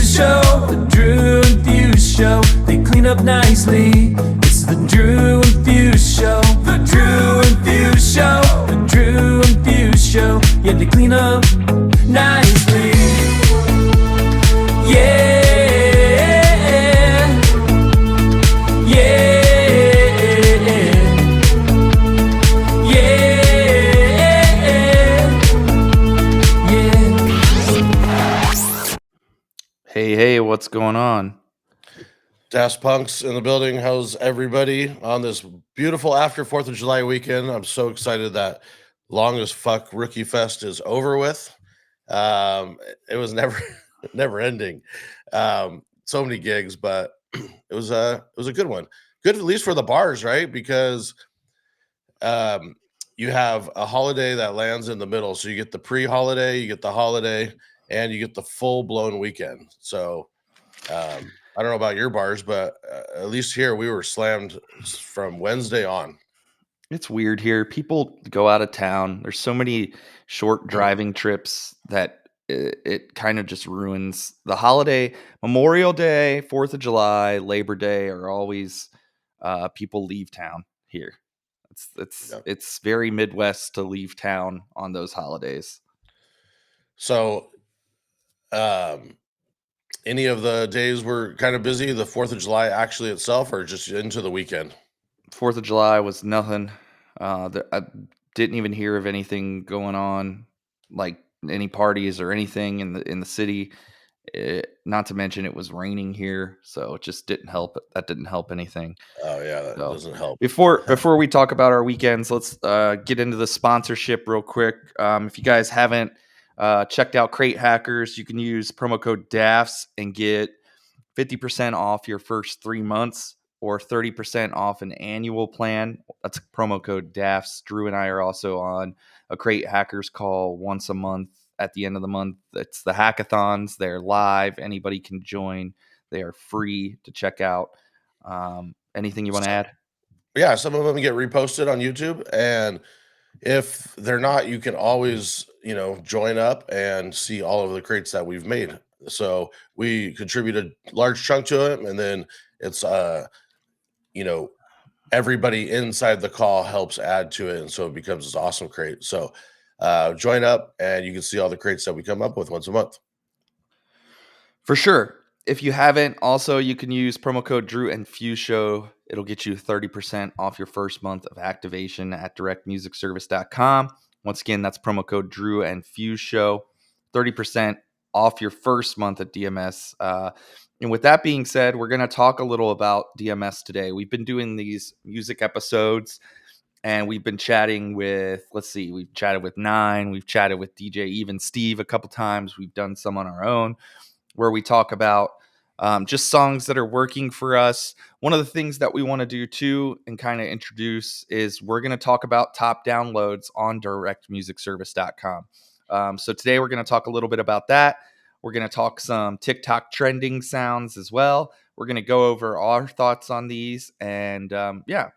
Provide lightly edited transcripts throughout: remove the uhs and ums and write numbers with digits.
Fuse Show, the Drew and Fuse Show. They clean up nicely. It's the Drew and Fuse Show, the Drew and Fuse Show, the Drew and Fuse Show. Yeah, they clean up nicely. Yeah. Hey, what's going on? Das Punk's in the building. How's everybody on this beautiful after 4th of July weekend? I'm so excited that Long as Fuck Rookie Fest is over with. It was never ending. So many gigs, but it was a good one. Good at least for the bars, right? Because you have a holiday that lands in the middle. So you get the pre-holiday, you get the holiday, and you get the full-blown weekend. So I don't know about your bars, but at least here we were slammed from Wednesday on. It's weird here. People go out of town. There's so many short driving trips that it kind of just ruins the holiday. Memorial Day, 4th of July, Labor Day are always people leave town here. It's very Midwest to leave town on those holidays. So any of the days were kind of busy, the 4th of July actually itself, or just into the weekend? 4th of July was nothing. I didn't even hear of anything going on, like any parties or anything in the city. Not to mention it was raining here, so it just didn't help. That didn't help anything. Oh yeah, that doesn't help. Before we talk about our weekends, let's get into the sponsorship real quick. If you guys haven't checked out Crate Hackers, you can use promo code DAFS and get 50% off your first 3 months or 30% off an annual plan. That's promo code DAFS. Drew and I are also on a Crate Hackers call once a month at the end of the month. It's the hackathons. They're live. Anybody can join. They are free to check out. Anything you want to add? Yeah, some of them get reposted on YouTube, and if they're not, you can always, join up and see all of the crates that we've made. So we contribute a large chunk to it, and then it's everybody inside the call helps add to it, and so it becomes this awesome crate. So join up and you can see all the crates that we come up with once a month. For sure. If you haven't, also you can use promo code Drew and Fuse Show. It'll get you 30% off your first month of activation at directmusicservice.com. Once again, that's promo code Drew and Fuse Show. 30% off your first month at DMS. And with that being said, we're going to talk a little about DMS today. We've been doing these music episodes, and we've been chatting with, we've chatted with Nine, we've chatted with DJ Even Steve a couple times. We've done some on our own where we talk about just songs that are working for us. One of the things that we want to do too and kind of introduce is we're going to talk about top downloads on directmusicservice.com. So today we're going to talk a little bit about that. We're going to talk some Tik Tok Trending Sounds as well. We're going to go over our thoughts on these and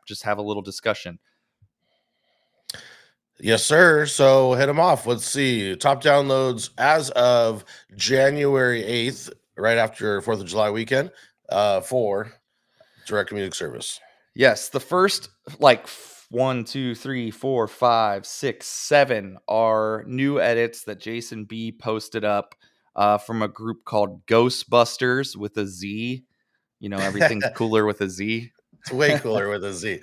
just have a little discussion. Yes, sir. So hit them off. Let's see. Top downloads as of January 8th, right after 4th of July weekend, for Direct Music Service. Yes, the first 1, 2, 3, 4, 5, 6, 7 are new edits that Jason B posted up from a group called Ghostbusters with a Z. Everything's cooler with a Z. It's way cooler with a Z.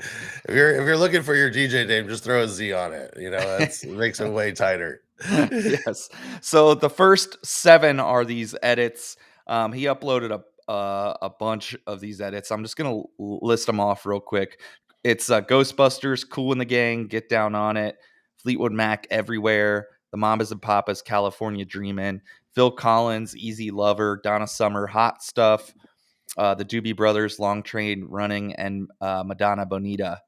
If you're looking for your DJ name, just throw a Z on it. It makes it way tighter. Yes. So the first 7 are these edits. He uploaded a bunch of these edits. I'm just gonna list them off real quick. It's Ghostbusters, Cool in the Gang, Get Down on It, Fleetwood Mac, Everywhere, The Mamas and Papas, California Dreamin', Phil Collins, Easy Lover, Donna Summer, Hot Stuff, the Doobie Brothers, Long Train Running, and Madonna Bonita.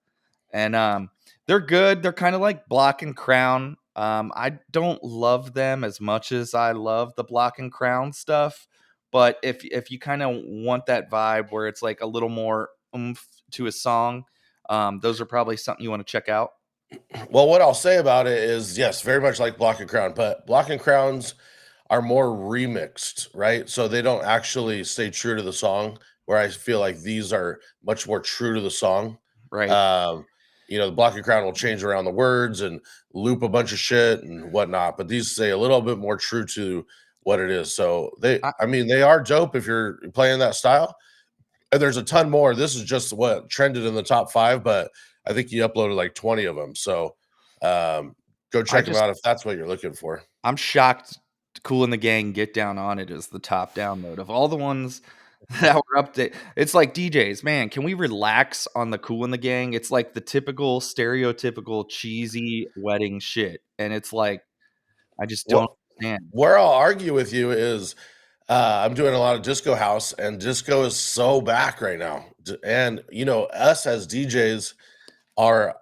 And they're good. They're kind of like Block and Crown. I don't love them as much as I love the Block and Crown stuff. But if you kind of want that vibe where it's like a little more oomph to a song, those are probably something you want to check out. Well, what I'll say about it is, yes, very much like Block and Crown, but Block and Crown's are more remixed, right? So they don't actually stay true to the song. Where I feel like these are much more true to the song. Right. Um, the Block and Crown will change around the words and loop a bunch of shit and whatnot, but these stay a little bit more true to what it is. So I, I mean, they are dope if you're playing that style. And there's a ton more. This is just what trended in the top 5, but I think he uploaded like 20 of them. So go I check them just out if that's what you're looking for. I'm shocked. Cool and the Gang, Get Down on It is the top download of all the ones that were updated. It's like DJs, man. Can we relax on the Cool and the Gang? It's like the typical, stereotypical, cheesy wedding shit, and it's like I just don't What understand. where I'll argue with you is I'm doing a lot of disco house, and disco is so back right now. And us as DJs are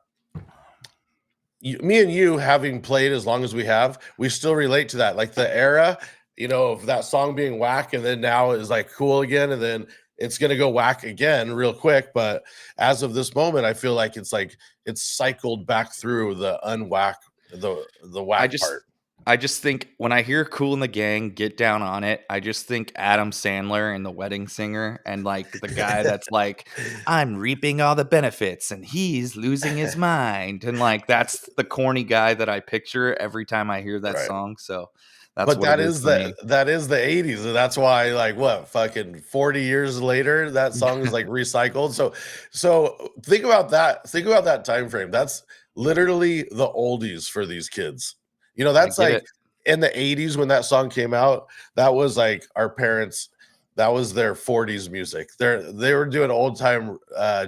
me and you having played as long as we have, we still relate to that. Like the era, of that song being whack, and then now is like cool again, and then it's gonna go whack again real quick. But as of this moment, I feel like it's cycled back through the unwhack, the I whack just part. I just think when I hear Cool and the Gang, Get Down on It, I just think Adam Sandler and The Wedding Singer, and like the guy that's like, I'm reaping all the benefits and he's losing his mind. And like that's the corny guy that I picture every time I hear that Right. song. So that's But what it is for me. that is the 80s, and that's why, like, what, fucking 40 years later, that song is like recycled. So think about that. Think about that time frame. That's literally the oldies for these kids. I That's get like it. in the 80s when that song came out, that was like our parents, that was their 40s music. They were doing old time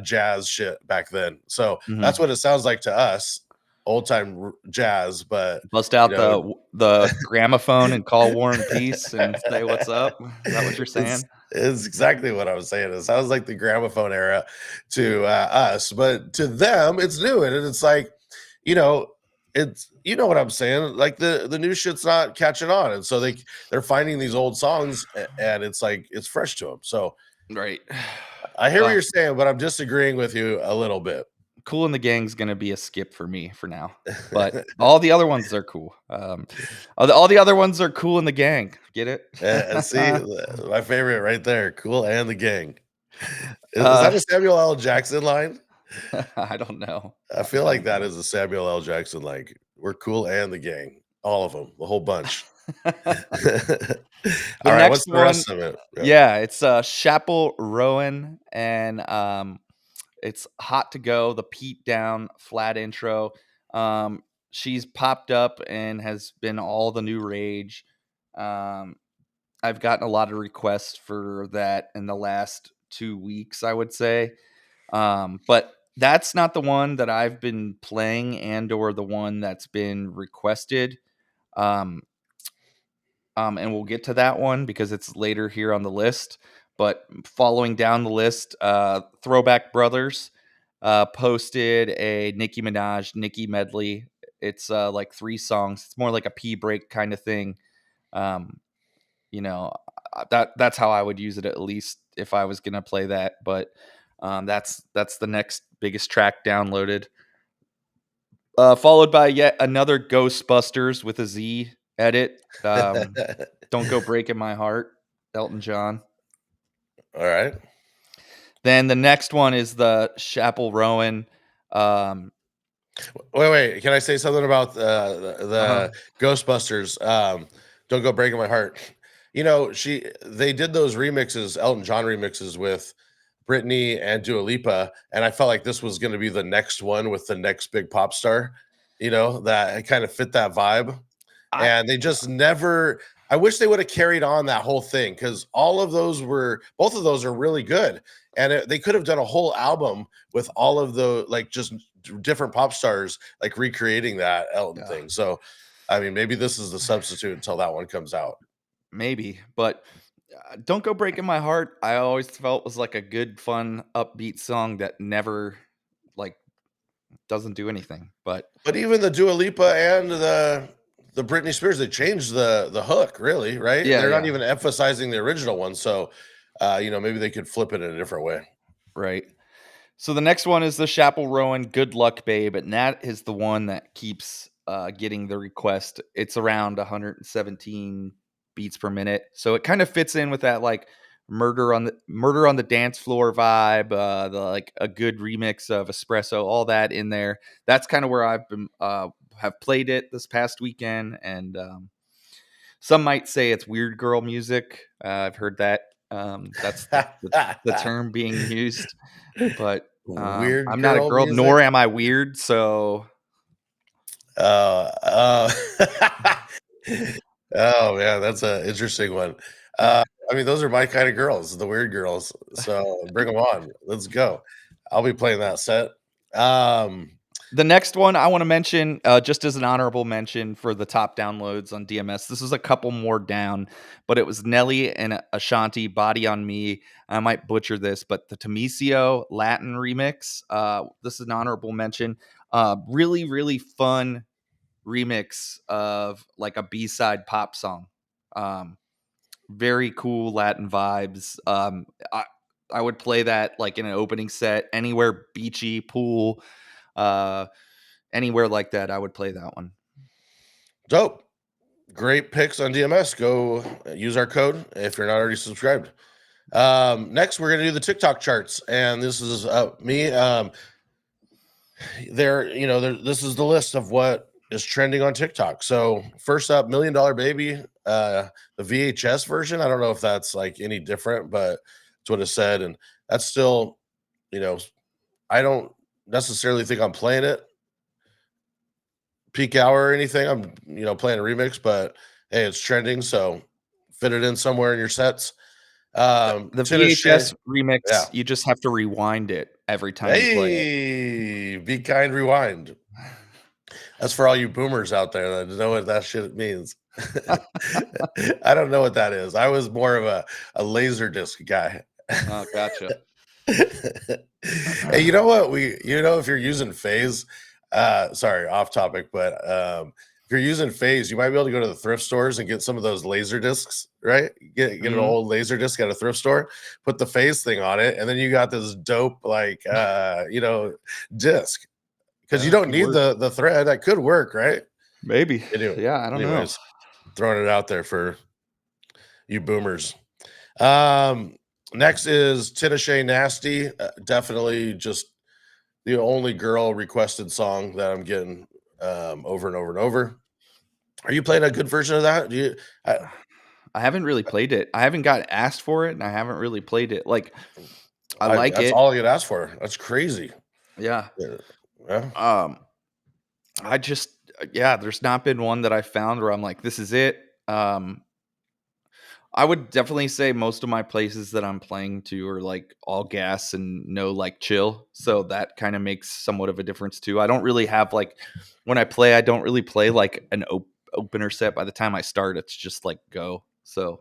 jazz shit back then. So that's Mhm. what it sounds like to us, old time jazz, but Bust you out know, the gramophone and call War and Peace and say what's up. Is that what you're it's saying? it's exactly what I was saying. It sounds like the gramophone era to us, but to them, it's new, and it's like, you know, it's what I'm saying. Like the new shit's not catching on, and so they're finding these old songs, and it's like it's fresh to them. So Right. I hear what Uh, you're saying, but I'm disagreeing with you a little bit. Cool and the Gang's gonna be a skip for me for now, but all the other ones are cool. All the other ones are Cool and the Gang. Get it? And see, my favorite right there, Cool and the Gang. Is uh, that a Samuel L. Jackson line? I don't know. I I feel like don't that know. is a Samuel L. Jackson, like, "We're cool and the gang." All of them, the whole bunch. The Alright, what's next the one, rest of it? Yeah. yeah, it's Chappell, Roan, and it's Hot to Go, the Petedown flat intro. She's popped up and has been all the new rage. Um, I've gotten a lot of requests for that in the last 2 weeks, I would say. But that's not the one that I've been playing and or the one that's been requested. Um, and we'll get to that one because it's later here on the list. But following down the list, Throwback Brothers posted a Nicki Minaj, Nicki medley. It's like 3 songs. It's more like a pee break kind of thing. Um, that's how I would use it, at least if I was gonna play that. But that's the next biggest track downloaded. Followed by yet another Ghostbusters with a Z edit. Don't Go Breaking My Heart, Elton John. Alright. Then the next one is the Chappell Rowan. Um, Wait, can I say something about uh-huh. the Ghostbusters? "Don't Go Breaking My Heart." They did those remixes, Elton John remixes with Britney and Dua Lipa, and I felt like this was gonna be the next one with the next big pop star, that kind of fit that vibe. I And they just never, I wish they would have carried on that whole thing, because both of those are really good, and they could have done a whole album with all of the, like, just different pop stars, like, recreating that Elton yeah, thing. So I mean, maybe this is the substitute until that one comes out. maybe, but Don't Go Breaking My Heart, I always felt was like a good, fun, upbeat song that never like doesn't do anything. But But even the Dua Lipa and the Britney Spears, they changed the hook, really, right? yeah, They're not yeah, even emphasizing the original one. So maybe they could flip it in a different way. right. So the next one is the Chappell Rowan Good Luck Babe, and that is the one that keeps getting the request. It's around 117 beats per minute. So it kind of fits in with that like murder on the dance floor vibe, the like a good remix of Espresso, all that in there. That's kind of where I've been have played it this past weekend, and some might say it's weird girl music. I've heard that. That's the term being used, but Weird I'm not a girl girl, music. nor am I weird. So Oh man, that's an interesting one. I mean, those are my kind of girls, the weird girls. So bring them on. Let's go. I'll be playing that set. the next one I want to mention, just as an honorable mention for the top downloads on DMS, this was a couple more down, but it was Nelly and Ashanti, Body on Me. I might butcher this, but the Tomico Latin remix. This is an honorable mention. Really, really fun remix of like a B-side pop song. Very cool Latin vibes. I would play that like in an opening set, anywhere beachy, pool, anywhere like that. I would play that one. Dope. Great picks on DMS. Go use our code if you're not already subscribed. Next, we're gonna do the TikTok charts, and this is me. This is the list of what is trending on TikTok. So first up, $1 Million Baby, the VHS version. I don't know if that's like any different, but it's what it said, and that's still, I don't necessarily think I'm playing it peak hour or anything. I'm playing a remix, but hey, it's trending, so fit it in somewhere in your sets. The Tinashe, VHS remix, yeah. you just have to rewind it every time you play it. Hey, be kind, rewind. That's for all you boomers out there that know what that shit means. I don't know what that is. I was more of a laser disc guy. Oh, gotcha. Hey, you know what? If you're using Phase, sorry, off topic, but if you're using Phase, you might be able to go to the thrift stores and get some of those laser discs, right? Get an old laser disc at a thrift store, put the Phase thing on it, and then you got this dope disc. Because you don't need the thread. That could work, right? Maybe. Anyway, Yeah, I don't know. Throwing it out there for you boomers. Next is Tinashe Nasty. Definitely just the only girl requested song that I'm getting over and over and over. Are you playing a good version of that? I haven't really played it. I haven't got asked for it, and I haven't really played it. Like, I like that's it. all I get asked for. That's crazy. Yeah. Yeah. I just there's not been one that I found where I'm like, this is it. I would definitely say most of my places that I'm playing to are like all gas and no like chill. So that kind of makes somewhat of a difference too. I don't really have like when I play, I don't really play like an opener set. By the time I start, it's just like go. So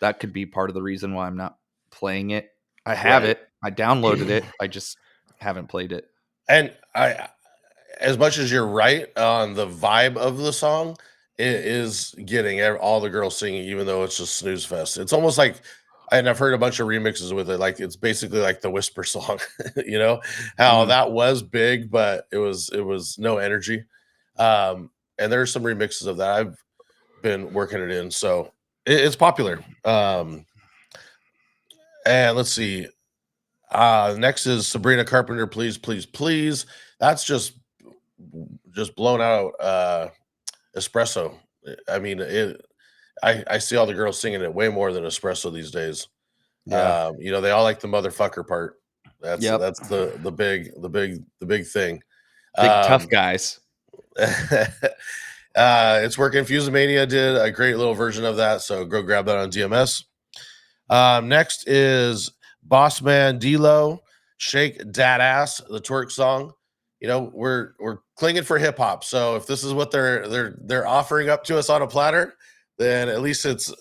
that could be part of the reason why I'm not playing it. I have it. I downloaded it. I just haven't played it. And as much as you're right on the vibe of the song, it is getting all the girls singing, even though it's just snooze fest. It's almost like, and I've heard a bunch of remixes with it. Like it's basically like the whisper song, how that was big, but it was no energy. And there's some remixes of that. I've been working it in, so it's popular. And let's see. Next is Sabrina Carpenter, Please, Please, Please. That's just blown out Espresso. I mean, I see all the girls singing it way more than Espresso these days. Yeah. They all like the motherfucker part. That's the big thing. Big tough guys. It's working. Fusemania did a great little version of that, so go grab that on DMS. Next is Bossman, Dlow, Shake Dat Ass, the twerk song. We're clinging for hip hop. So if this is what they're offering up to us on a platter, then at least it's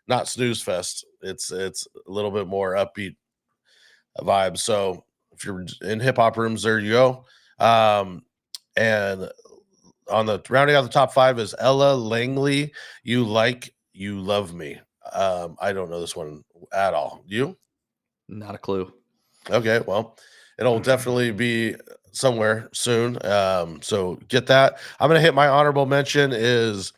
not snooze fest. It's a little bit more upbeat vibe. So if you're in hip hop rooms, there you go. And on the rounding out the top 5 is Ella Langley. You Love Me. I don't know this one at all. You? Not a clue. Okay, well, it'll definitely be somewhere soon. So get that. I'm gonna hit my honorable mention is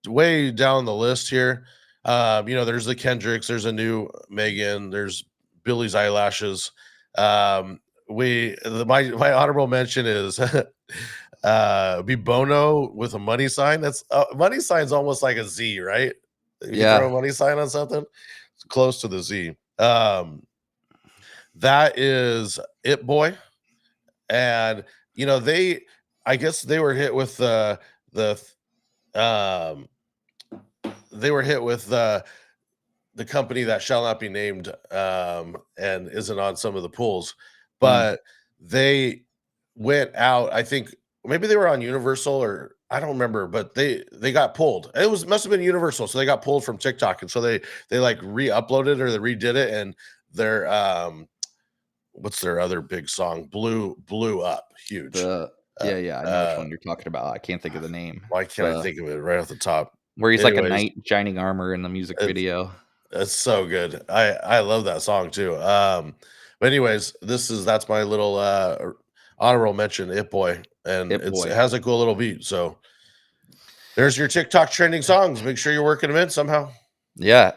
way down the list here. There's the Kendricks, there's a new Megan, there's Billy's eyelashes. My honorable mention is bbno with a money sign. That's money sign's almost like a Z, right? If you throw a money sign on something, it's close to the Z. That is It Boy. And I guess they were hit with um they were hit with the company that shall not be named, and isn't on some of the pools, but they went out. I think maybe they were on Universal, or I don't remember, but they got pulled. Must have been Universal, so they got pulled from TikTok, and so they like re-uploaded or they redid it, and their what's their other big song? Blew up huge. I know which one you're talking about. I can't think of the name. Why can't I think of it right off the top? Where he's like a knight in shining armor in the music video. It's so good. I love that song too. But anyways, that's my little honorable mention, It Boy, and it has a cool little beat. So there's your TikTok trending songs. Make sure you're working them in somehow. Yeah,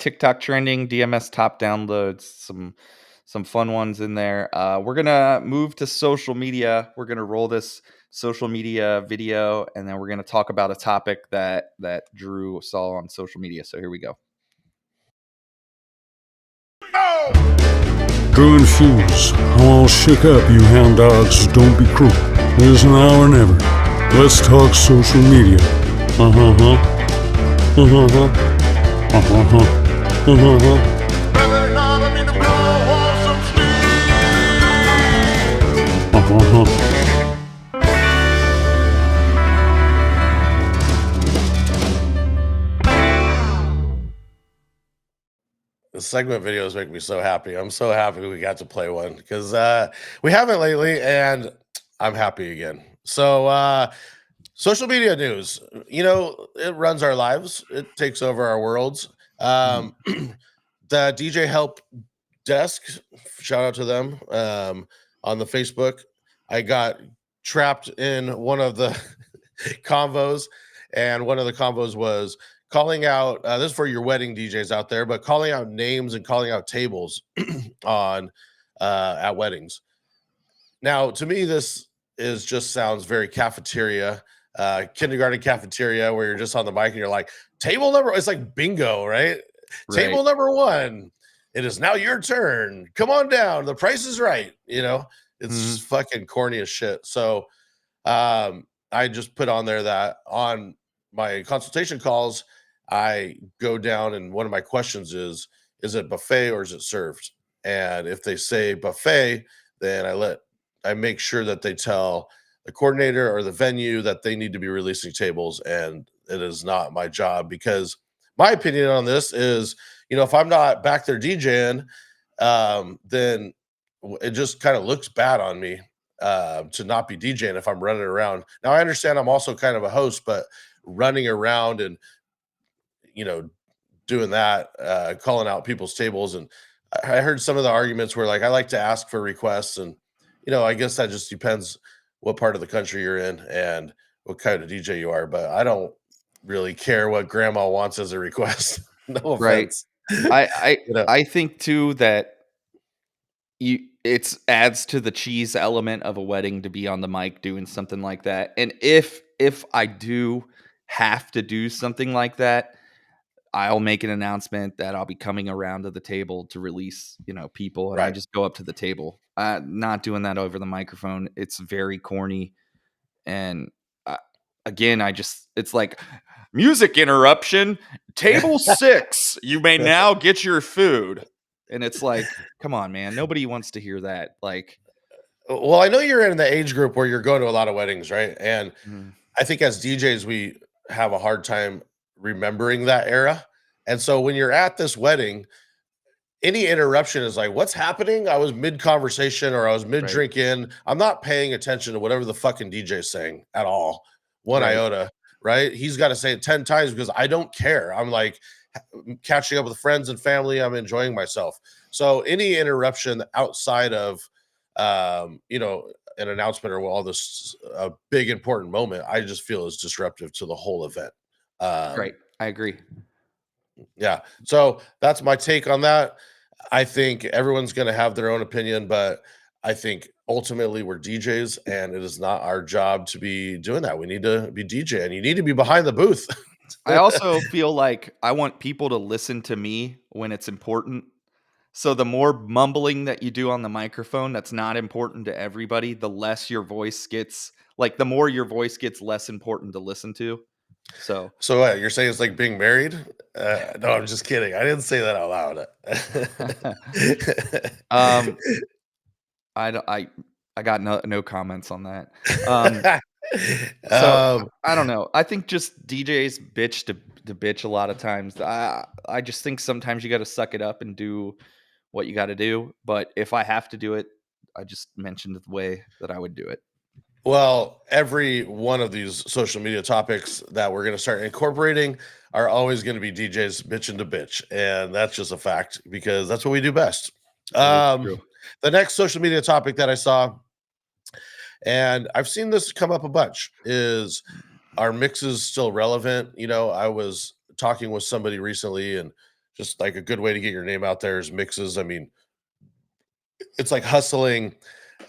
TikTok trending, DMS top downloads, some fun ones in there. We're gonna move to social media. We're gonna roll this social media video, and then we're gonna talk about a topic that Drew saw on social media. So here we go. Drew and Fuse, I'm all shook up, you hound dogs. Don't be cruel. It is now or never. Let's talk social media. The segment videos make me so happy. I'm so happy we got to play one because we haven't lately, and I'm happy again. So social media news, it runs our lives. It takes over our worlds. The DJ Help Desk, shout out to them, on the Facebook. I got trapped in one of the convos, and one of the convos was calling out, this is for your wedding DJs out there, but calling out names and calling out tables on at weddings. Now, to me, this sounds very cafeteria, kindergarten cafeteria, where you're just on the mic and you're like, table number, it's like bingo, right? Table number 1, it is now your turn. Come on down. The price is right. It's fucking corny as shit. So I just put on there that on my consultation calls, I go down, and one of my questions is it buffet or is it served? And if they say buffet, then I make sure that they tell the coordinator or the venue that they need to be releasing tables, and it is not my job, because my opinion on this is, if I'm not back there DJing, then it just kind of looks bad on me to not be DJing if I'm running around. Now, I understand I'm also kind of a host, but running around and doing that, calling out people's tables. And I heard some of the arguments were like, I like to ask for requests, and I guess that just depends what part of the country you're in and what kind of DJ you are, but I don't really care what grandma wants as a request. No offense. I think too that it adds to the cheese element of a wedding to be on the mic doing something like that. And if I do have to do something like that, I'll make an announcement that I'll be coming around to the table to release, people, and I just go up to the table. Not doing that over the microphone. It's very corny. And again, it's like, music interruption, table 6, you may now get your food. And it's like, come on, man. Nobody wants to hear that. Like, well, I know you're in the age group where you're going to a lot of weddings, right? And I think as DJs, we have a hard time remembering that era. And so when you're at this wedding, any interruption is like, what's happening? I was mid conversation, or I was mid drinking. I'm not paying attention to whatever the fucking DJ is saying at all. One iota, right? He's got to say it 10 times because I don't care. I'm like catching up with friends and family. I'm enjoying myself. So any interruption outside of, an announcement or all this big important moment, I just feel is disruptive to the whole event. I agree. Yeah. So that's my take on that. I think everyone's going to have their own opinion, but I think ultimately we're DJs and it is not our job to be doing that. We need to be DJ and you need to be behind the booth. I also feel like I want people to listen to me when it's important. So the more mumbling that you do on the microphone that's not important to everybody, the less your voice gets, like the more your voice gets less important to listen to. So So what, you're saying it's like being married? No, I'm just kidding. I didn't say that out loud. um I don't- I got no comments on that. Um so um, I don't know. I think just DJs bitch to bitch a lot of times. I just think sometimes you got to suck it up and do what you got to do. But if I have to do it, I just mentioned the way that I would do it. well, every one of these social media topics that we're going to start incorporating are always going to be DJs bitching to bitch. And that's just a fact because that's what we do best. Very Um, true. the next social media topic that I saw, and I've seen this come up a bunch, is are mixes still relevant? You know, I was talking with somebody recently and just like a good way to get your name out there is mixes. I mean, it's like hustling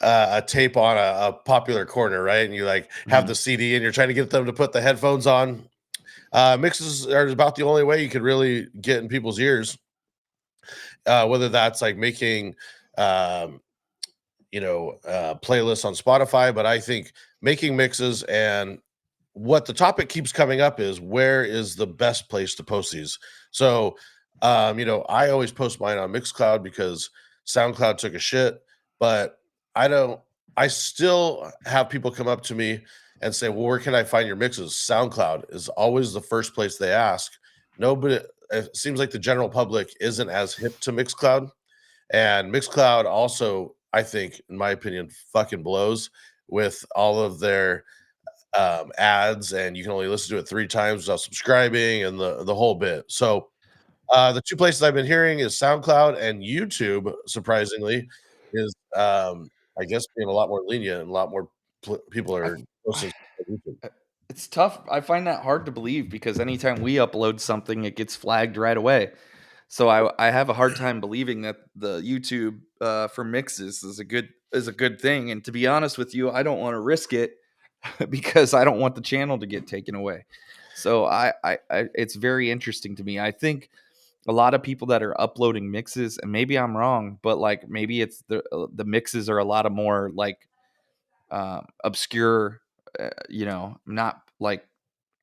a tape on a popular corner, right? And you like have Mhm. the CD and you're trying to get them to put the headphones on. Mixes are about the only way you could really get in people's ears, whether that's like making, um, playlists on Spotify. But I think making mixes and what the topic keeps coming up is where is the best place to post these? So, I always post mine on Mixcloud because SoundCloud took a shit, but I don't, I still have people come up to me and say, well, where can I find your mixes? SoundCloud is always the first place they ask. Nobody, it seems like the general public isn't as hip to Mixcloud. And Mixcloud also, I think, in my opinion, fucking blows with all of their ads, and you can only listen to it 3 times without subscribing, and the whole bit. So the two places I've been hearing is SoundCloud and YouTube. Surprisingly, is I guess being a lot more lenient and a lot more people I, are posting stuff on YouTube. it's tough. I find that hard to believe because anytime we upload something, it gets flagged right away. So I have a hard time believing that the YouTube for mixes is a good thing. And to be honest with you, I don't want to risk it because I don't want the channel to get taken away. So I it's very interesting to me. I think a lot of people that are uploading mixes, and maybe I'm wrong, but like maybe it's the mixes are a lot of more like obscure, not like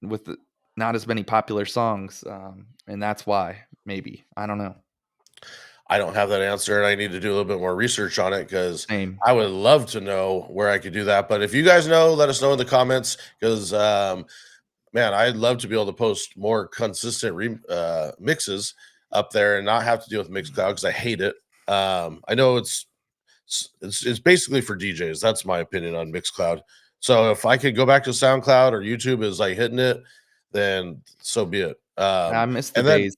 with not as many popular songs, and that's why maybe I don't know. I don't have that answer, and I need to do a little bit more research on it because Same. I would love to know where I could do that. But if you guys know, let us know in the comments because man, I'd love to be able to post more consistent mixes up there and not have to deal with Mixcloud because I hate it. I know it's basically for DJs. That's my opinion on Mixcloud. So if I could go back to SoundCloud or YouTube is like hitting it, then so be it. I miss the And then days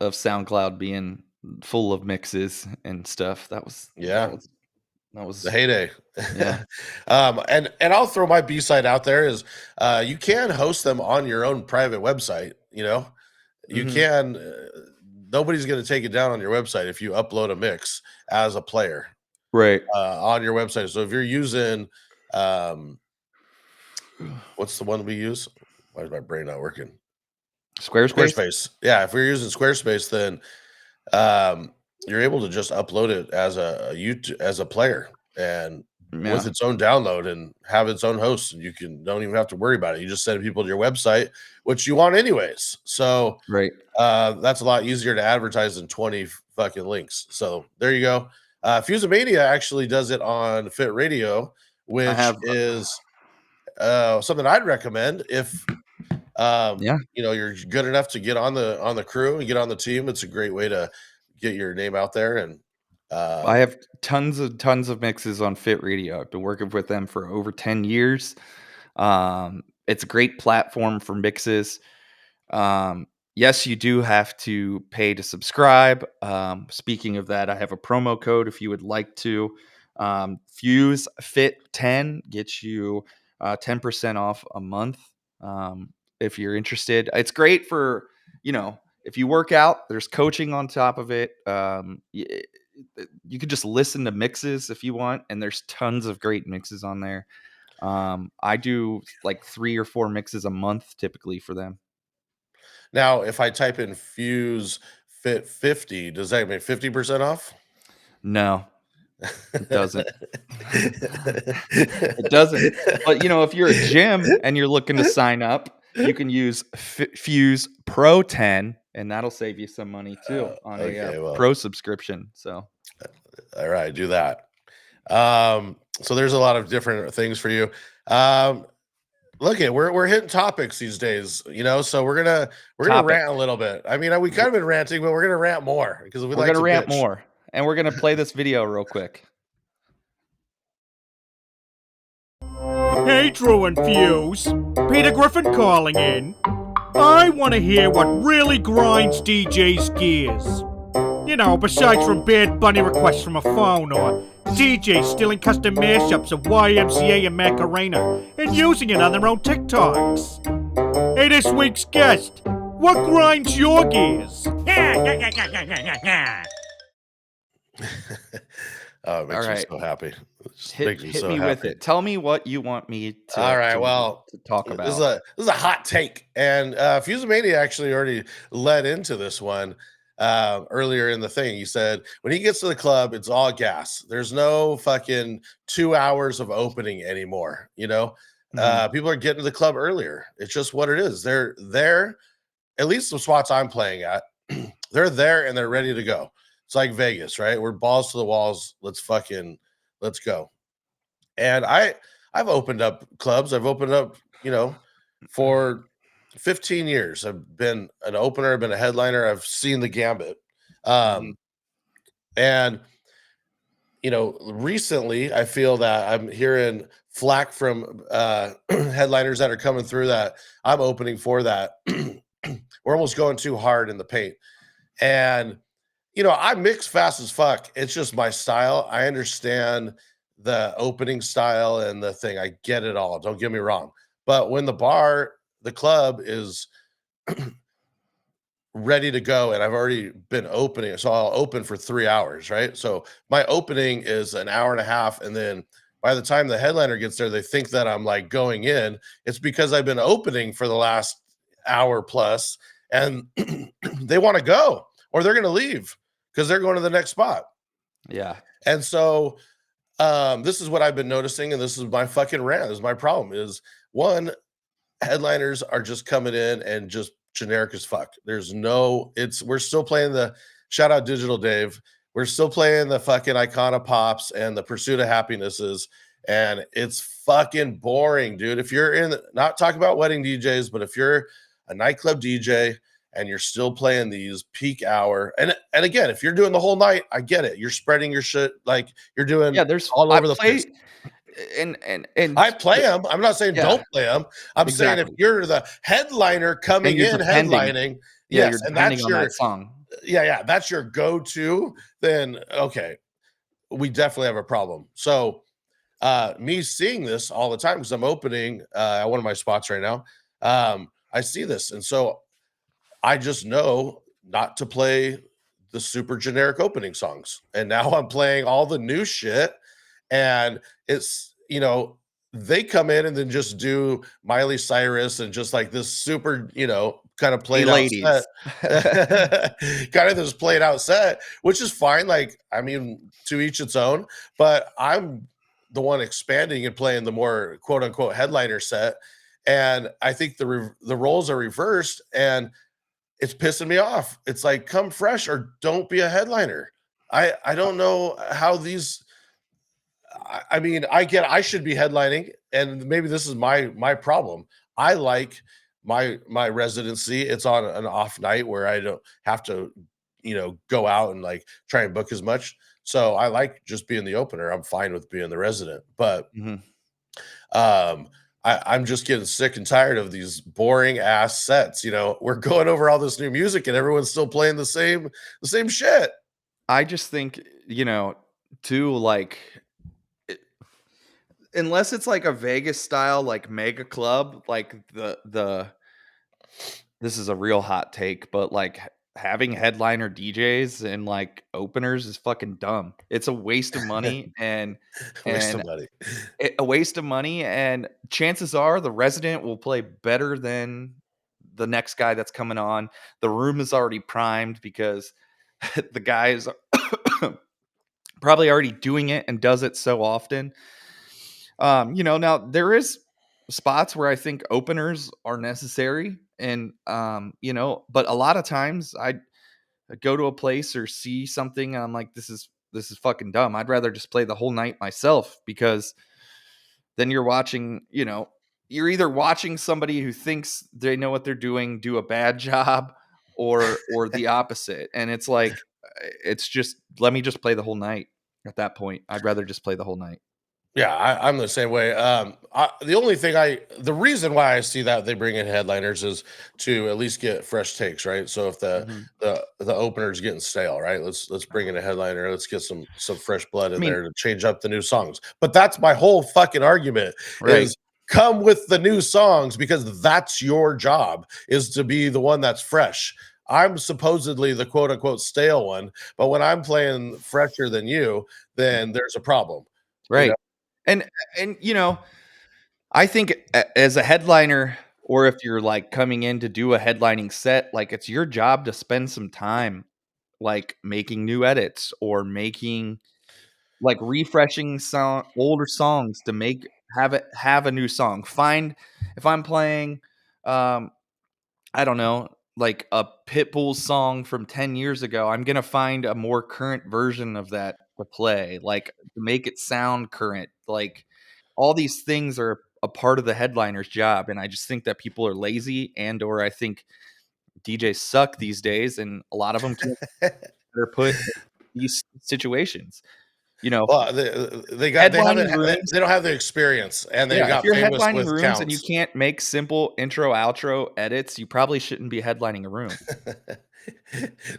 of SoundCloud being full of mixes and stuff. yeah, that the was heyday. yeah. And I'll throw my B side out there is you can host them on your own private website. You Mhm. can. Nobody's going to take it down on your website if you upload a mix as a player Right. on your website. So if you're using, um, what's the one we use? Why is my brain not working? Squarespace? Squarespace. Yeah, if you're using Squarespace, then um, you're able to just upload it as a YouTube as a player and with Yeah. its own download and have its own host, and you don't even have to worry about it. You just send people to your website, which you want anyways. So Right. that's a lot easier to advertise than 20 fucking links. So there you go. Fusamania actually does it on Fit Radio, I which have is something I'd recommend if yeah. you're good enough to get on the crew and get on the team. It's a great way to get your name out there. And I um, have tons of mixes on Fit Radio. I've been working with them for over 10 years. It's a great platform for mixes. Yes, you do have to pay to subscribe. Speaking of that, I have a promo code if you would like to. Fuse Fit 10 gets you 10% off a month. If you're interested, it's great for, if you work out, there's coaching on top of it. You could just listen to mixes if you want, and there's tons of great mixes on there. I do like 3 or 4 mixes a month typically for them. Now, if I type in Fuse Fit 50, does that make 50% off? No, it doesn't. It doesn't. But if you're a gym and you're looking to sign up, you can use Fuse Pro 10, and that'll save you some money too on Okay, a well, pro subscription. So, all right, do that. So there's a lot of different things for you. Look at we're hitting topics these days, so we're gonna Topic. rant a little bit. I mean, we kind of been ranting, but we're gonna rant more because we're gonna rant more, and we're gonna play this video real quick. Hey, Drew and Fuse. Peter Griffin calling in. I want to hear what really grinds DJ's gears. Besides from Bad Bunny requests from a phone or DJs stealing custom mashups of YMCA and Macarena and using it on their own TikToks. Hey, this week's guest, what grinds your gears? Oh, it makes All me right. so happy. Hit me with it. Tell me what you want me to. All right. To talk about. This is a hot take, and Fusamania actually already led into this one earlier in the thing. He said when he gets to the club, it's all gas. There's no fucking 2 hours of opening anymore. People are getting to the club earlier. It's just what it is. They're there. At least the spots I'm playing at, they're there and they're ready to go. It's like Vegas, right? We're balls to the walls. Let's go. And I've opened up clubs. I've opened up, for 15 years. I've been an opener. I've been a headliner. I've seen the gambit. And, recently I feel that I'm hearing flack from headliners that are coming through that I'm opening for that. We're almost going too hard in the paint. And, I mix fast as fuck. It's just my style. I understand the opening style and the thing. I get it all. Don't get me wrong. But when the club is ready to go and I've already been opening, so I'll open for 3 hours, right? So my opening is an hour and a half. And then by the time the headliner gets there, they think that I'm like going in. It's because I've been opening for the last hour plus and they want to go or they're going to leave because they're going to the next spot. Yeah. And so this is what I've been noticing, and this is my fucking rant. This is my problem is one, headliners are just coming in and just generic as fuck. We're still playing the shout out Digital Dave. We're still playing the fucking Icona Pops and the Pursuit of Happinesses. And it's fucking boring, dude. If you're not talking about wedding DJs, but if you're a nightclub DJ and you're still playing these peak hour, and again, if you're doing the whole night, I get it. You're spreading your shit like you're doing there's all over the place. And I play them. I'm not saying don't play them. I'm saying if you're the headliner coming in headlining, yes, and that's your that song. Yeah, that's your go-to. Then okay, we definitely have a problem. So me seeing this all the time because I'm opening at one of my spots right now. I see this, and so I just know not to play the super generic opening songs. And now I'm playing all the new shit. And it's, they come in and then just do Miley Cyrus and just like this super, kind of played out set. Kind of this played out set, which is fine. Like, I mean, to each its own. But I'm the one expanding and playing the more quote unquote headliner set. And I think the roles are reversed. And it's pissing me off. It's like, come fresh or don't be a headliner. I don't know how these. I mean, I should be headlining, and maybe this is my problem. I like my residency. It's on an off night where I don't have to, go out and like try and book as much. So I like just being the opener. I'm fine with being the resident, but I'm just getting sick and tired of these boring ass sets. We're going over all this new music and everyone's still playing the same shit. I just think, to like, unless it's like a Vegas style, like mega club, like this is a real hot take, but like having headliner DJs and like openers is fucking dumb. It's a waste of money Waste and of money. a waste of money, and chances are the resident will play better than the next guy that's coming on. The room is already primed because the guy is probably already doing it and does it so often. Now there is spots where I think openers are necessary, and but a lot of times I go to a place or see something and I'm like, this is fucking dumb. I'd rather just play the whole night myself, because then you're either watching somebody who thinks they know what they're doing do a bad job, or the opposite. And it's like, it's just, let me just play the whole night. At that point, I'd rather just play the whole night. Yeah, I'm the same way. The reason why I see that they bring in headliners is to at least get fresh takes, right? So if the Mhm. the opener's getting stale, right? Let's bring in a headliner. Let's get some fresh blood I in mean, there to change up the new songs. But that's my whole fucking argument right. is come with the new songs because that's your job is to be the one that's fresh. I'm supposedly the quote unquote stale one, but when I'm playing fresher than you, then there's a problem. You know? Right. And I think as a headliner, or if you're like coming in to do a headlining set, like it's your job to spend some time like making new edits, or making like refreshing older songs to have a new song. Find If I'm playing um I don't know, like a Pitbull song from 10 years ago, I'm going to find a more current version of that to play, like to make it sound current. Like all these things are a part of the headliner's job. And I just think that people are lazy, or I think DJs suck these days, and a lot of them can't they're put in these situations. You know, Well, they headlining haven't rooms. they don't have the experience, and they Yeah, if got you're famous headlining with rooms and you counts. can't make simple intro outro edits, you probably shouldn't be headlining a room.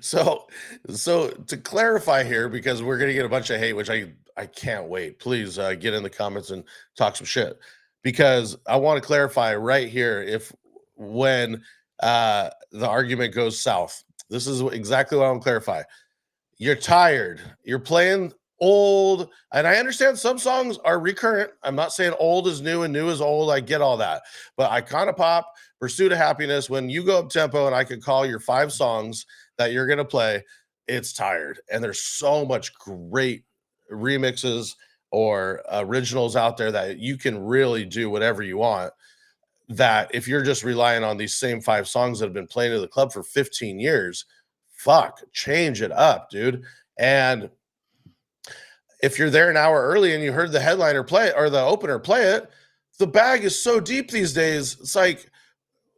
so so to clarify here, because we're gonna get a bunch of hate, which I can't wait. Please get in the comments and talk some shit because I want to clarify right here if when the argument goes south. This is exactly what I want to clarify. You're tired. You're playing old, and I understand some songs are recurrent. I'm not saying old is new and new is old. I get all that. But Icona Pop, Pursuit of Happiness, when you go up tempo and I could call your 5 songs that you're going to play, it's tired. And there's so much great remixes or originals out there that you can really do whatever you want. That if you're just relying on these same 5 songs that have been playing in the club for 15 years, fuck, change it up, dude. And if you're there an hour early and you heard the headliner play or the opener play it, the bag is so deep these days. It's like,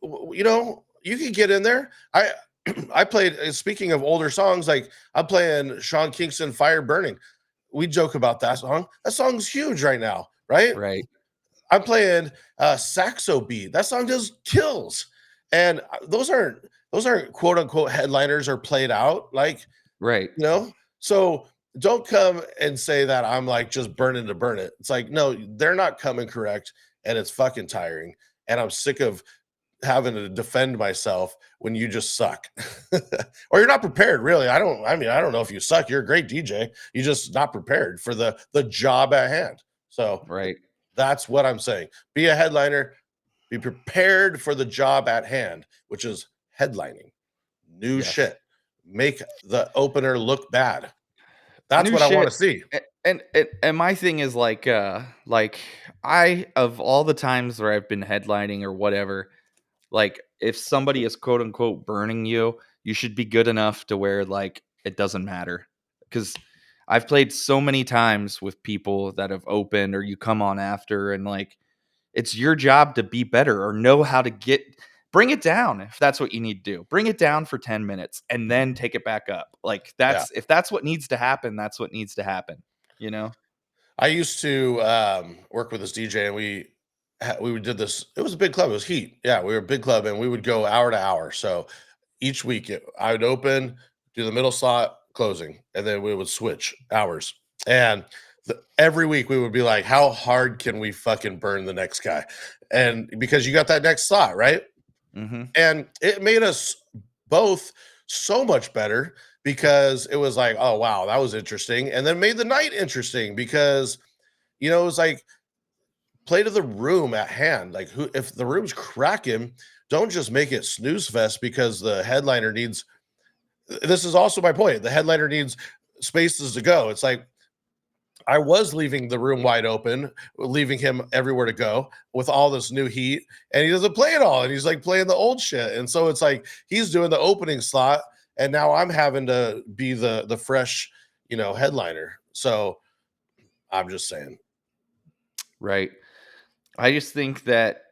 you can get in there. I played, speaking of older songs, like I'm playing Sean Kingston, Fire Burning. We joke about that song. That song's huge right now, right? Right. I'm playing Saxo Beat. That song just kills. And those aren't quote unquote headliners or played out. Like, Right. so don't come and say that I'm like just burning to burn it. It's like, no, they're not coming correct, and it's fucking tiring. And I'm sick of having to defend myself when you just suck. Or you're not prepared, really. I don't know if you suck. You're a great DJ. You're just not prepared for the job at hand. So Right. that's what I'm saying. Be a headliner, be prepared for the job at hand, which is headlining. New Yes. shit. Make the opener look bad. That's New what I want shit. to see. And my thing is like I, of all the times where I've been headlining or whatever, like if somebody is quote unquote burning you, you should be good enough to where like it doesn't matter. Because I've played so many times with people that have opened or you come on after, and like it's your job to be better or know how to bring it down. If that's what you need to do, bring it down for 10 minutes and then take it back up. Like Yeah. if that's what needs to happen, that's what needs to happen, you know? I used to work with this DJ, and we did this. It was a big club. It was Heat. Yeah, we were a big club, and we would go hour to hour. So each week, I would open, do the middle slot, closing, and then we would switch hours. And every week, we would be like, "How hard can we fucking burn the next guy?" And because you got that next slot, right? Mm-hmm. And it made us both so much better because it was like, oh wow, that was interesting, and then made the night interesting because it was like play to the room at hand. Like who if the room's cracking, don't just make it snooze fest because the headliner needs this is also my point. The headliner needs spaces to go. It's like I was leaving the room wide open, leaving him everywhere to go with all this new heat, and he doesn't play it all, and he's like playing the old shit. And so it's like he's doing the opening slot, and now I'm having to be the fresh, headliner. So I'm just saying. Right. I just think that,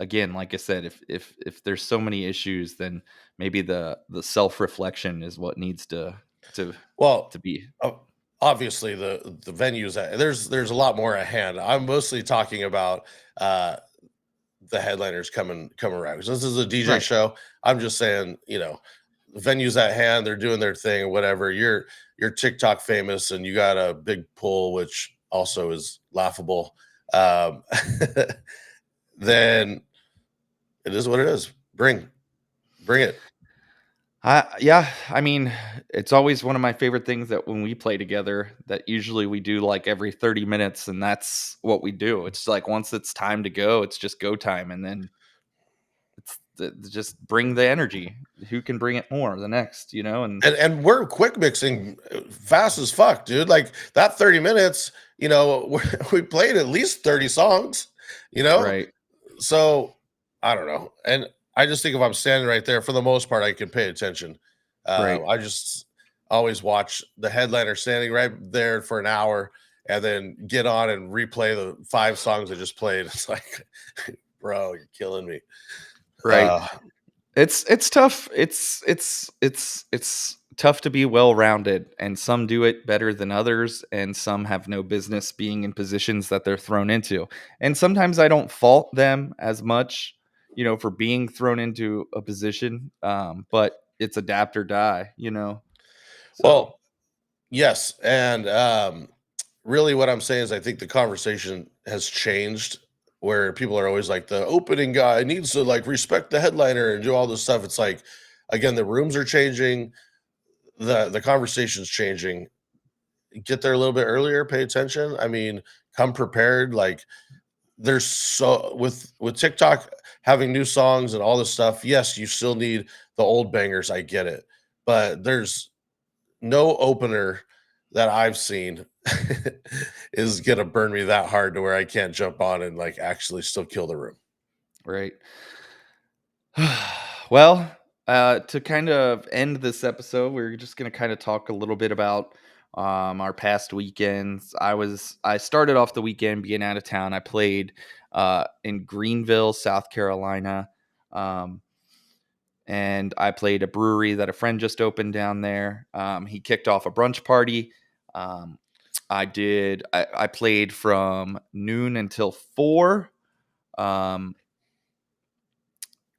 again, like I said, if there's so many issues, then maybe the self-reflection is what needs to Well, to be. obviously the venues there's a lot more at hand. I'm mostly talking about the headliners coming around because this is a DJ Right. show. I'm just saying, venues at hand, they're doing their thing, whatever. You're TikTok famous and you got a big pull, which also is laughable. Then it is what it is. Bring it. Yeah, I mean, it's always one of my favorite things that when we play together, that usually we do like every 30 minutes, and that's what we do. It's like once it's time to go, it's just go time, and then just bring the energy. Who can bring it more? The next, and And we're quick mixing fast as fuck, dude. Like that 30 minutes, we played at least 30 songs, you know? right, So I don't know. And I just think if I'm standing right there, for the most part, I can pay attention. right. I just always watch the headliner standing right there for an hour and then get on and replay the 5 songs I just played. It's like, bro, you're killing me. Right. Uh, It's tough. It's tough to be well-rounded, and some do it better than others, and some have no business being in positions that they're thrown into. And sometimes I don't fault them as much, for being thrown into a position. But it's adapt or die. So well, yes. And really what I'm saying is I think the conversation has changed where people are always like the opening guy needs to like respect the headliner and do all this stuff. It's like again, the rooms are changing, the conversation's changing. Get there a little bit earlier, pay attention. I mean, come prepared. Like there's so with TikTok having new songs and all this stuff, yes, you still need the old bangers. I get it. But there's no opener that I've seen is gonna burn me that hard to where I can't jump on and like actually still kill the room. right. Well, to kind of end this episode, we're just going to kind of talk a little bit about our past weekends. I started off the weekend being out of town. I played in Greenville, South Carolina, um, and I played a brewery that a friend just opened down there. He kicked off a brunch party. Um, I played from noon until 4. Um,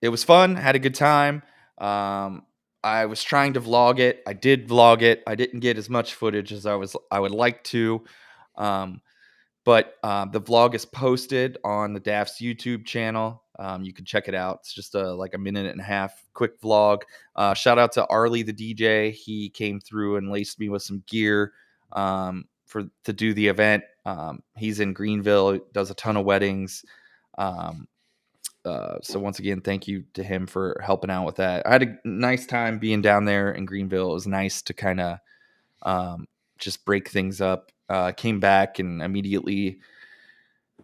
it was fun, had a good time. Um, I was trying to vlog it. I did vlog it. I didn't get as much footage as I would like to. Um, but the vlog is posted on the Daft's YouTube channel. You can check it out. It's just like a minute and a half quick vlog. Shout out to Arlie the DJ. He came through and laced me with some gear to do the event. He's in Greenville, does a ton of weddings. Um, so once again, thank you to him for helping out with that. I had a nice time being down there in Greenville. It was nice to kind of just break things up. Came back and immediately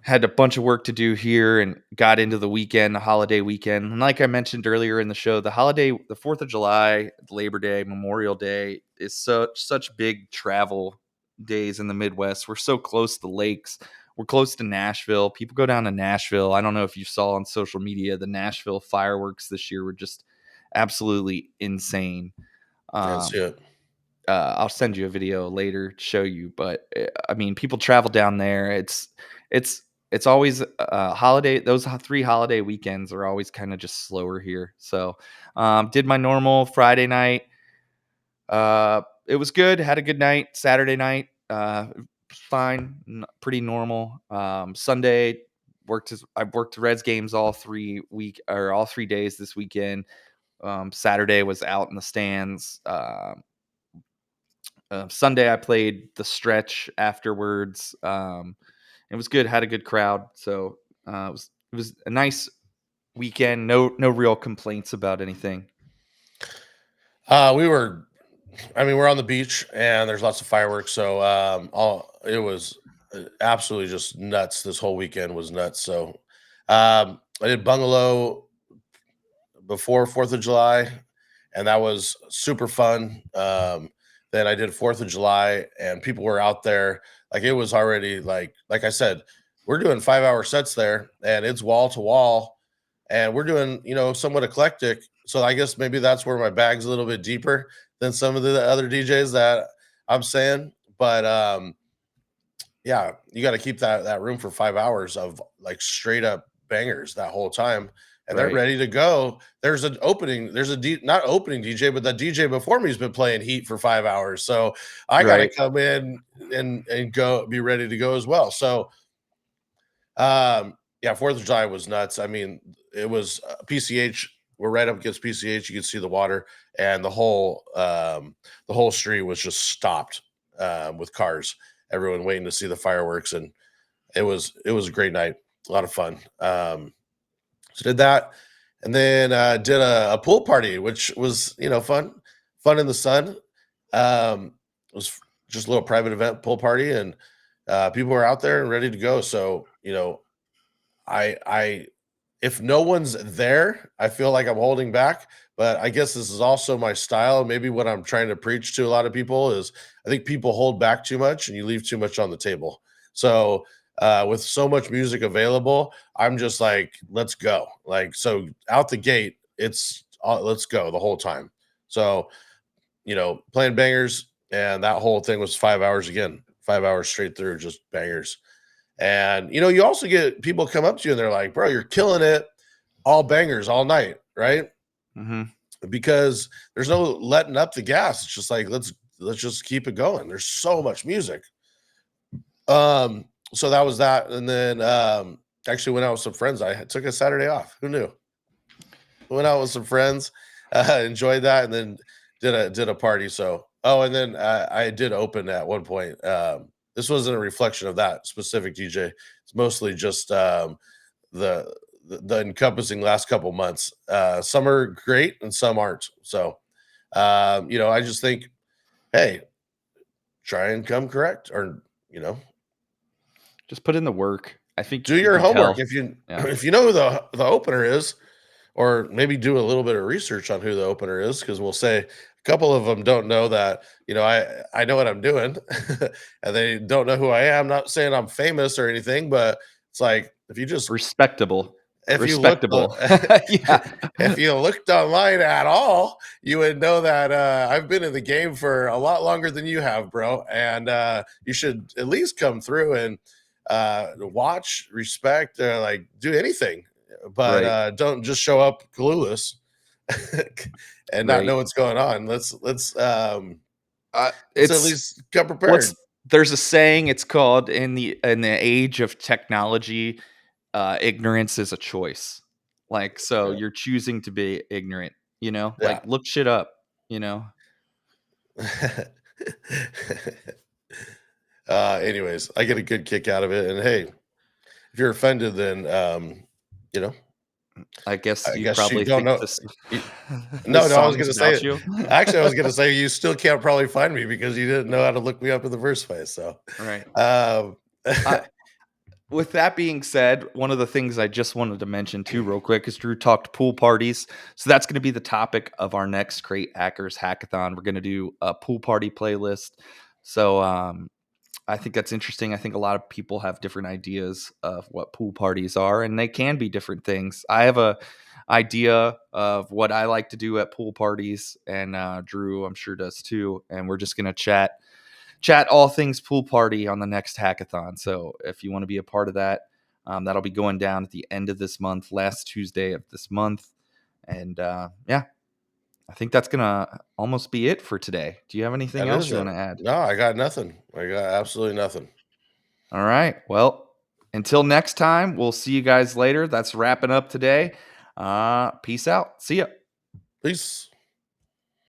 had a bunch of work to do here and got into the weekend, the holiday weekend. And like I mentioned earlier in the show, the 4th of July, Labor Day, Memorial Day is such big travel days in the Midwest. We're so close to the lakes. We're close to Nashville. People go down to Nashville. I don't know if you saw on social media, the Nashville fireworks this year were just absolutely insane. Can't see it. I'll send you a video later to show you, but I mean, people travel down there. It's always holiday. Those 3 holiday weekends are always kind of just slower here. So, did my normal Friday night. It was good. Had a good night. Saturday night, fine, pretty normal. Sunday I worked Reds games all 3 days this weekend. Saturday was out in the stands. Sunday I played the stretch afterwards. It was good. Had a good crowd. So it was a nice weekend. No real complaints about anything. We're on the beach and there's lots of fireworks. So it was absolutely just nuts. This whole weekend was nuts. So I did Bungalow before 4th of July, and that was super fun. Then I did 4th of July, and people were out there. Like it was already like I said, we're doing 5-hour sets there, and it's wall to wall, and we're doing somewhat eclectic. So I guess maybe that's where my bag's a little bit deeper than some of the other DJs that I'm saying. But yeah, you got to keep that room for 5 hours of like straight up bangers that whole time, and they're Right. ready to go. There's an opening. There's not opening DJ, but the DJ before me's been playing heat for 5 hours. So I got to Right. come in and go be ready to go as well. So yeah, 4th of July was nuts. I mean, it was PCH. We're right up against PCH. You could see the water, and the whole street was just stopped with cars. Everyone waiting to see the fireworks, and it was a great night, a lot of fun. So did that, and then did a pool party, which was fun in the sun. It was just a little private event pool party, and people were out there and ready to go. So I if no one's there, I feel like I'm holding back. But I guess this is also my style. Maybe what I'm trying to preach to a lot of people is I think people hold back too much and you leave too much on the table. So with so much music available, I'm just like, let's go. Like, so out the gate, it's let's go the whole time. So, playing bangers, and that whole thing was 5 hours again, 5 hours straight through, just bangers. And you also get people come up to you and they're like, bro, you're killing it, all bangers all night, right? Mm-hmm. Because there's no letting up the gas. It's just like let's just keep it going. There's so much music. So that was that. And then actually went out with some friends. I took a Saturday off. Who knew? Went out with some friends, enjoyed that, and then did a party. So and then I did open at one point. This wasn't a reflection of that specific DJ. It's mostly just the encompassing last couple months. Some are great and some aren't. So I just think, hey, try and come correct, or Just put in the work. I think do you your can homework. tell. If you Yeah. if you know who the opener is, or maybe do a little bit of research on who the opener is, because we'll say a couple of them don't know that I know what I'm doing, and they don't know who I am. Not saying I'm famous or anything, but it's like if you just Respectable. if you looked Respectable. Yeah. if you looked online at all, you would know that I've been in the game for a lot longer than you have, bro. And you should at least come through and watch, respect, like do anything, but Right. don't just show up clueless and not Right. know what's going on. Let's It's at least come prepared. there's a saying, it's called in the age of technology, ignorance is a choice. Like, so Yeah. you're choosing to be ignorant, Yeah. like look shit up, Anyways, I get a good kick out of it, and hey, if you're offended, then I guess I you guess probably you don't think know. this, y- this No, I was song going is to say about it. you. Actually, I was going to say you still can't probably find me because you didn't know how to look me up in the first place. So, Right. um, With that being said, one of the things I just wanted to mention too, real quick, is Drew talked pool parties. So that's going to be the topic of our next Crate Hackers Hackathon. We're going to do a pool party playlist. So I think that's interesting. I think a lot of people have different ideas of what pool parties are, and they can be different things. I have a idea of what I like to do at pool parties, and Drew, I'm sure, does too. And we're just going to chat all things pool party on the next hackathon. So if you want to be a part of that, that'll be going down at the end of this month, last Tuesday of this month. And yeah, I think that's going to almost be it for today. Do you have anything that else is you it. want to add? No, I got nothing. I got absolutely nothing. All right. Well, until next time, we'll see you guys later. That's wrapping up today. Peace out. See ya. Peace.